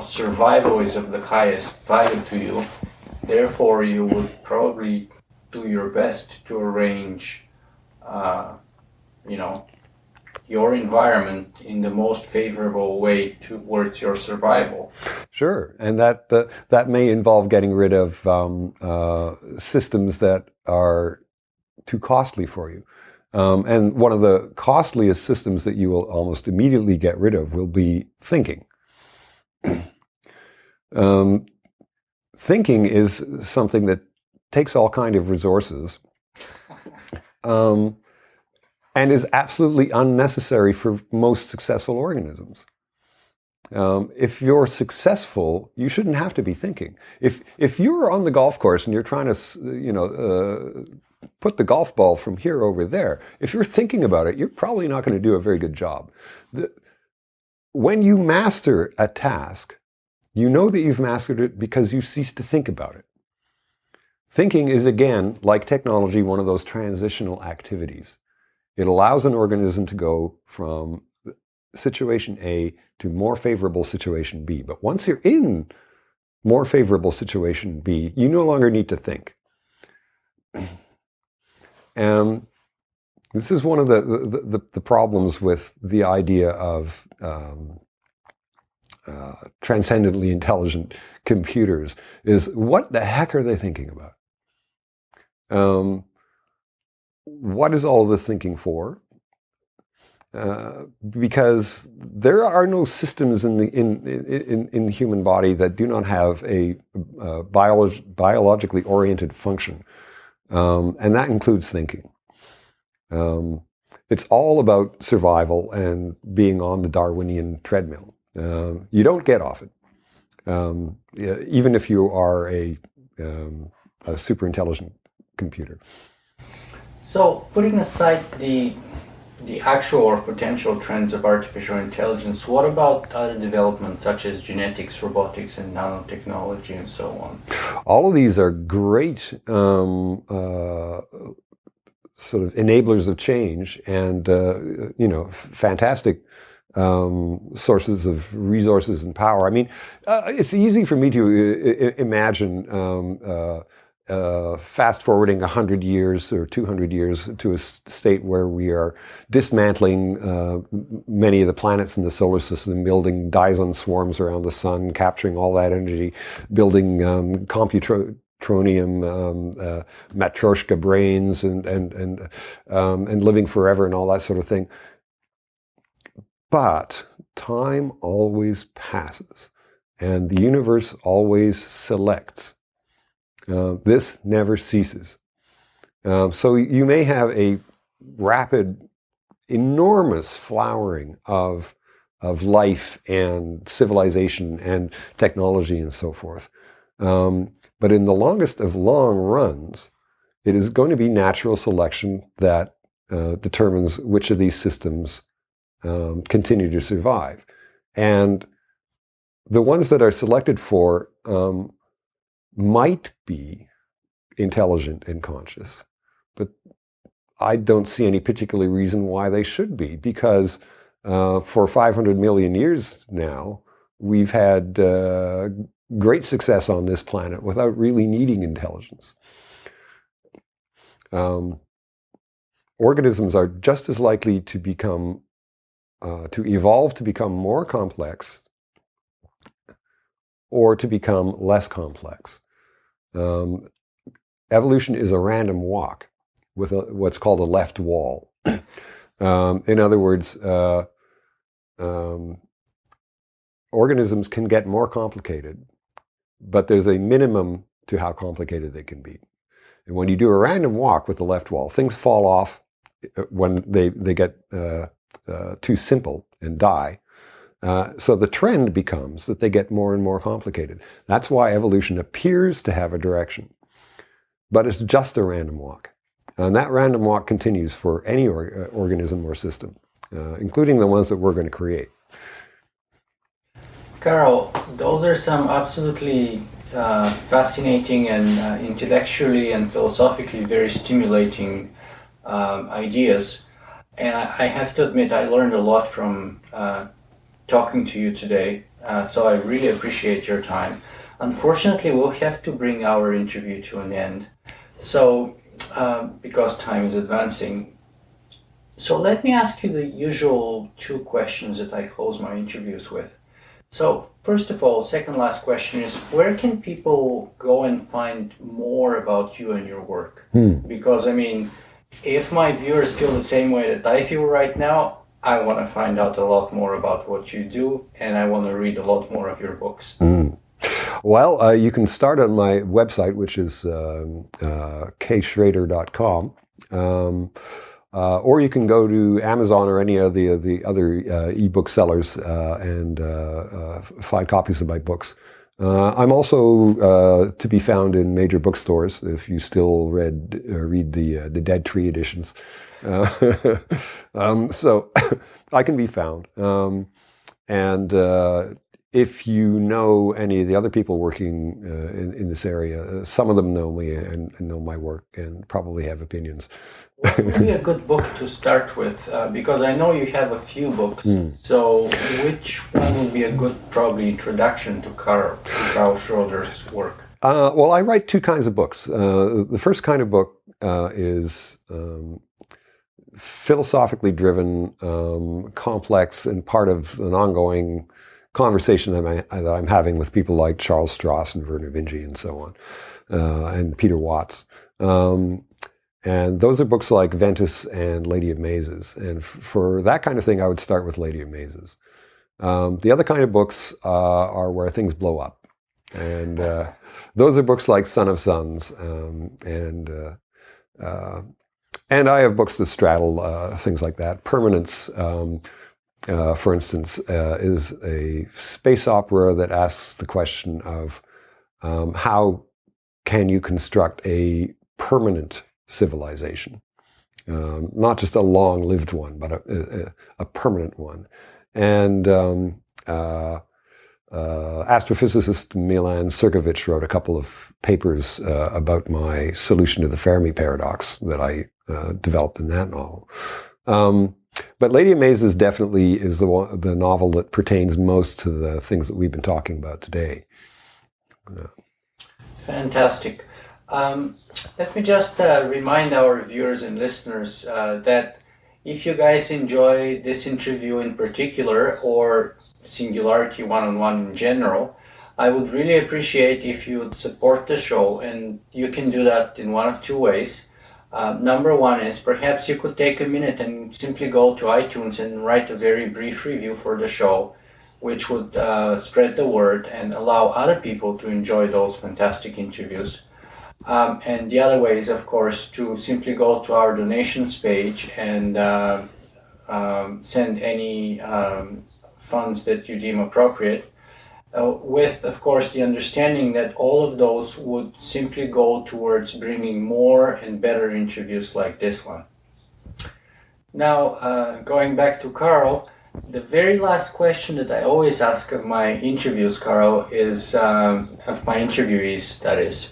survival is of the highest value to you. Therefore, you would probably do your best to arrange, your environment in the most favorable way towards your survival. Sure, and that may involve getting rid of systems that are too costly for you. And one of the costliest systems that you will almost immediately get rid of will be thinking. Thinking is something that takes all kinds of resources. And is absolutely unnecessary for most successful organisms. If you're successful, you shouldn't have to be thinking. If you're on the golf course and you're trying to, put the golf ball from here over there, if you're thinking about it, you're probably not going to do a very good job. When you master a task, you know that you've mastered it because you cease to think about it. Thinking is, again, like technology, one of those transitional activities. It allows an organism to go from situation A to more favorable situation B. But once you're in more favorable situation B, you no longer need to think. And this is one of the problems with the idea of transcendently intelligent computers is, what the heck are they thinking about? What is all of this thinking for? Because there are no systems in the human body that do not have a biologically oriented function, and that includes thinking. It's all about survival and being on the Darwinian treadmill. You don't get off it, even if you are a super intelligent computer. So, putting aside the actual or potential trends of artificial intelligence, what about other developments such as genetics, robotics, and nanotechnology, and so on? All of these are great sort of enablers of change, and fantastic sources of resources and power. I mean, it's easy for me to imagine fast forwarding 100 years or 200 years to a state where we are dismantling many of the planets in the solar system, building Dyson swarms around the sun, capturing all that energy, building computronium matryoshka brains, and living forever and all that sort of thing. But time always passes, and the universe always selects. This never ceases. So you may have a rapid, enormous flowering of life and civilization and technology and so forth. But in the longest of long runs, it is going to be natural selection that determines which of these systems continue to survive. And the ones that are selected for might be intelligent and conscious, but I don't see any particular reason why they should be, because for 500 million years now, we've had great success on this planet without really needing intelligence. Organisms are just as likely to become, to evolve to become more complex or to become less complex. Evolution is a random walk with what's called a left wall. In other words, organisms can get more complicated, but there's a minimum to how complicated they can be. And when you do a random walk with the left wall, things fall off when they get too simple and die. So the trend becomes that they get more and more complicated. That's why evolution appears to have a direction. But it's just a random walk. And that random walk continues for any organism or system, including the ones that we're going to create. Karl, those are some absolutely fascinating and intellectually and philosophically very stimulating ideas. And I have to admit, I learned a lot from talking to you today, so I really appreciate your time. Unfortunately, we'll have to bring our interview to an end, so because time is advancing. So let me ask you the usual two questions that I close my interviews with. So first of all, second last question is, where can people go and find more about you and your work? Because I mean, if my viewers feel the same way that I feel right now, I want to find out a lot more about what you do, and I want to read a lot more of your books. Well, you can start on my website, which is kschroeder.com, or you can go to Amazon or any of the other ebook sellers and find copies of my books. I'm also to be found in major bookstores if you still read the Dead Tree editions. So I can be found. And if you know any of the other people working in this area, some of them know me and know my work and probably have opinions. What would be a good book to start with? Because I know you have a few books. So which one would be a good probably introduction to Karl Schroeder's work? Well, I write two kinds of books. The first kind of book is philosophically driven, complex, and part of an ongoing conversation that I'm having with people like Charles Stross and Werner Vinge and so on, and Peter Watts. And those are books like Ventus and Lady of Mazes. And for that kind of thing, I would start with Lady of Mazes. The other kind of books are where things blow up. And those are books like Son of Suns. And I have books that straddle things like that. Permanence, for instance, is a space opera that asks the question of how can you construct a permanent civilization, not just a long-lived one, but a permanent one. And astrophysicist Milan Cirkovic wrote a couple of papers about my solution to the Fermi paradox that I developed in that novel. But Lady of Mazes definitely is the novel that pertains most to the things that we've been talking about today. Fantastic. Let me just remind our viewers and listeners that if you guys enjoy this interview in particular, or Singularity one-on-one in general, I would really appreciate if you would support the show, and you can do that in one of two ways. Number one is perhaps you could take a minute and simply go to iTunes and write a very brief review for the show, which would spread the word and allow other people to enjoy those fantastic interviews. And the other way is, of course, to simply go to our donations page and send any funds that you deem appropriate, with, of course, the understanding that all of those would simply go towards bringing more and better interviews like this one. Now, going back to Karl, the very last question that I always ask of my interviews, Karl, is, of my interviewees, that is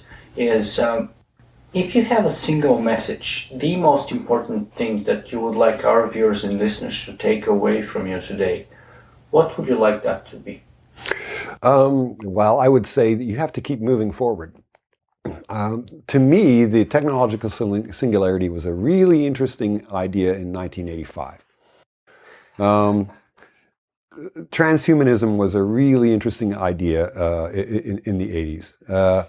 if you have a single message, the most important thing that you would like our viewers and listeners to take away from you today, what would you like that to be? Well, I would say that you have to keep moving forward. To me, the technological singularity was a really interesting idea in 1985. Transhumanism was a really interesting idea in the 80s.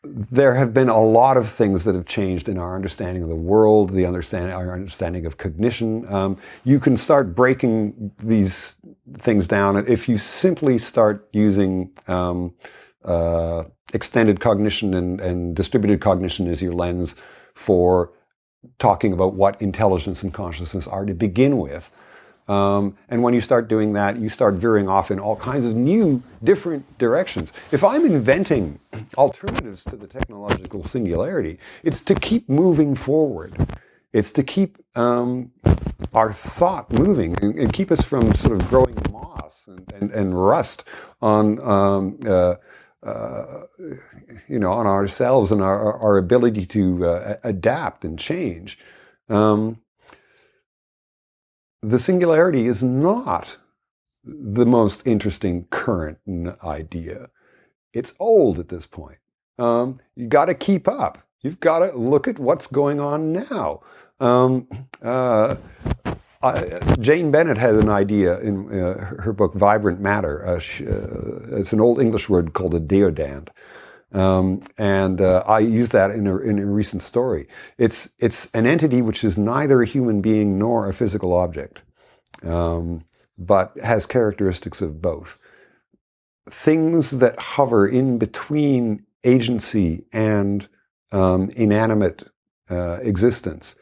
There have been a lot of things that have changed in our understanding of the world, our understanding of cognition. You can start breaking these things down if you simply start using extended cognition and distributed cognition as your lens for talking about what intelligence and consciousness are to begin with. And when you start doing that, you start veering off in all kinds of new, different directions. If I'm inventing alternatives to the technological singularity, it's to keep moving forward. It's to keep our thought moving and keep us from sort of growing moss and rust on on ourselves and our ability to adapt and change. The singularity is not the most interesting current idea. It's old at this point. You got to keep up. You've got to look at what's going on now. Jane Bennett had an idea in her book Vibrant Matter. It's an old English word called a deodand. And I used that in a recent story. It's an entity which is neither a human being nor a physical object, but has characteristics of both. Things that hover in between agency and inanimate existence.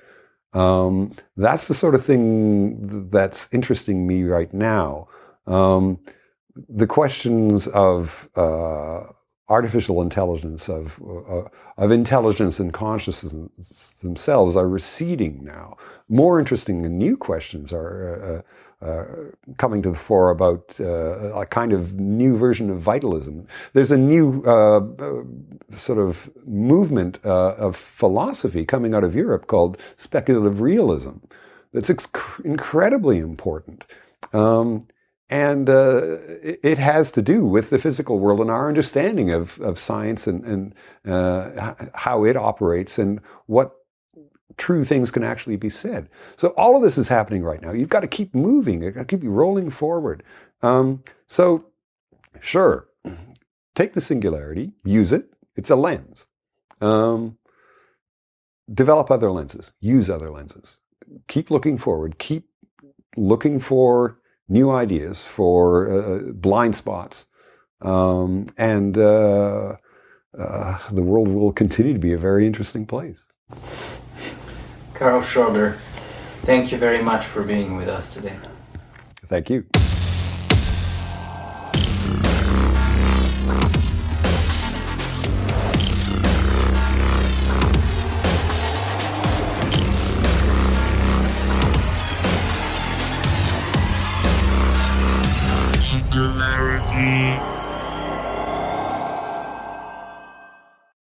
That's the sort of thing that's interesting me right now. The questions of artificial intelligence, of intelligence and consciousness themselves are receding now. More interesting and new questions are coming to the fore about a kind of new version of vitalism. There's a new sort of movement of philosophy coming out of Europe called speculative realism that's incredibly important. And it has to do with the physical world and our understanding of science and how it operates and what true things can actually be said. So all of this is happening right now. You've got to keep moving. You've got to keep rolling forward. So sure, take the singularity, use it. It's a lens. Develop other lenses. Use other lenses. Keep looking forward. Keep looking for new ideas, for blind spots, and the world will continue to be a very interesting place. Karl Schroeder, thank you very much for being with us today. Thank you. Singularity.